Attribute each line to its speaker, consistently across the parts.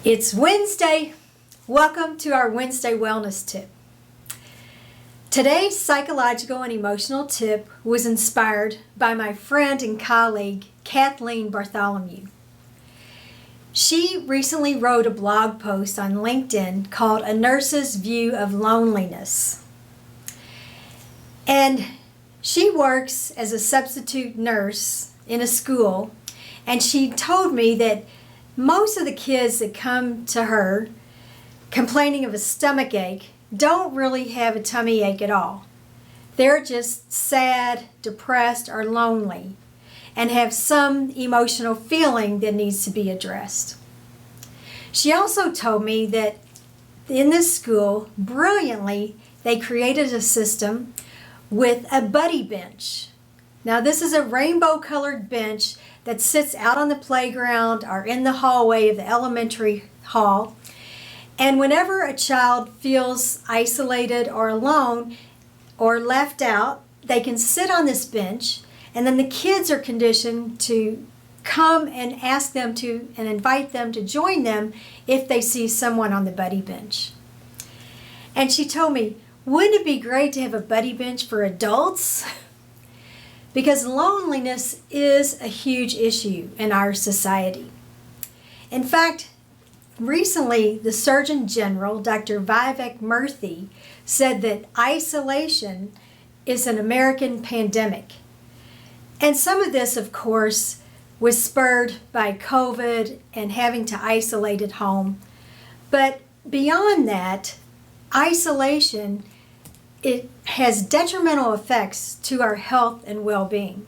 Speaker 1: It's Wednesday. Welcome to our Wednesday Wellness Tip. Today's psychological and emotional tip was inspired by my friend and colleague, Kathleen Bartholomew. She recently wrote a blog post on LinkedIn called A Nurse's View of Loneliness. And she works as a substitute nurse in a school, and she told me that most of the kids that come to her complaining of a stomach ache don't really have a tummy ache at all. They're just sad, depressed, or lonely and have some emotional feeling that needs to be addressed. She also told me that in this school, brilliantly, they created a system with a buddy bench. Now, this is a rainbow-colored bench that sits out on the playground or in the hallway of the elementary hall. And whenever a child feels isolated or alone or left out, they can sit on this bench, and then the kids are conditioned to come and ask them to and invite them to join them if they see someone on the buddy bench. And she told me, wouldn't it be great to have a buddy bench for adults? Because loneliness is a huge issue in our society. In fact, recently the Surgeon General, Dr. Vivek Murthy, said that isolation is an American pandemic. And some of this, of course, was spurred by COVID and having to isolate at home. But beyond that, isolation, it has detrimental effects to our health and well-being.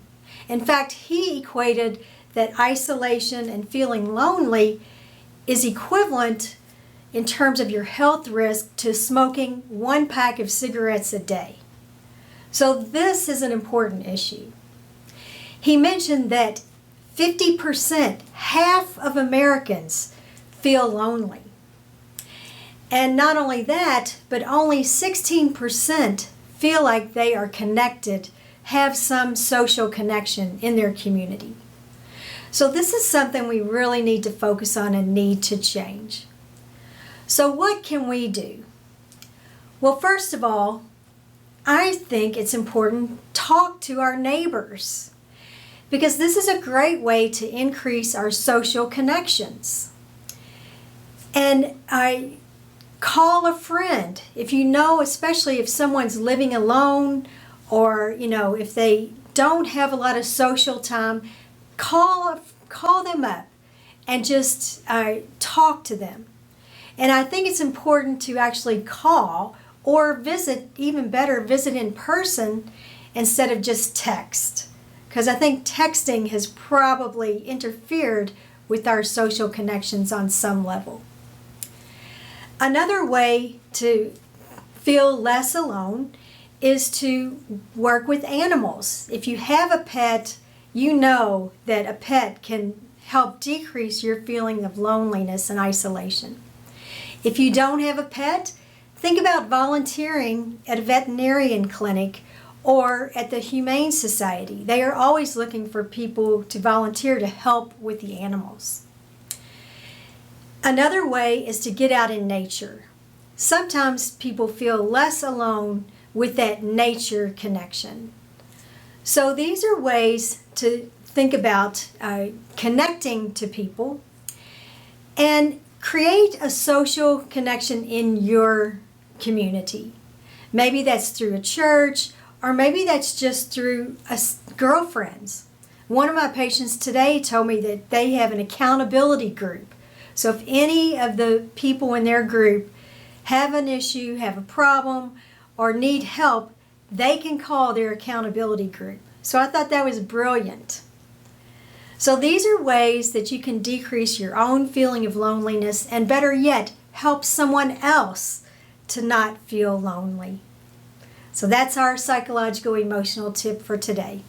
Speaker 1: In fact, he equated that isolation and feeling lonely is equivalent in terms of your health risk to smoking 1 pack of cigarettes a day. So this is an important issue. He mentioned that 50%, half of Americans, feel lonely. And not only that, but only 16% feel like they are connected, have some social connection in their community. So this is something we really need to focus on and need to change. So what can we do? Well, first of all, I think it's important to talk to our neighbors, because this is a great way to increase our social connections. And call a friend. If you know, especially if someone's living alone or, if they don't have a lot of social time, call them up and just talk to them. And I think it's important to actually call or visit, even better, visit in person instead of just text. Because I think texting has probably interfered with our social connections on some level. Another way to feel less alone is to work with animals. If you have a pet, you know that a pet can help decrease your feeling of loneliness and isolation. If you don't have a pet, think about volunteering at a veterinarian clinic or at the Humane Society. They are always looking for people to volunteer to help with the animals. Another way is to get out in nature. Sometimes people feel less alone with that nature connection. So these are ways to think about connecting to people and create a social connection in your community. Maybe that's through a church, or maybe that's just through girlfriends. One of my patients today told me that they have an accountability group. So if any of the people in their group have an issue, have a problem, or need help, they can call their accountability group. So I thought that was brilliant. So these are ways that you can decrease your own feeling of loneliness, and better yet, help someone else to not feel lonely. So that's our psychological emotional tip for today.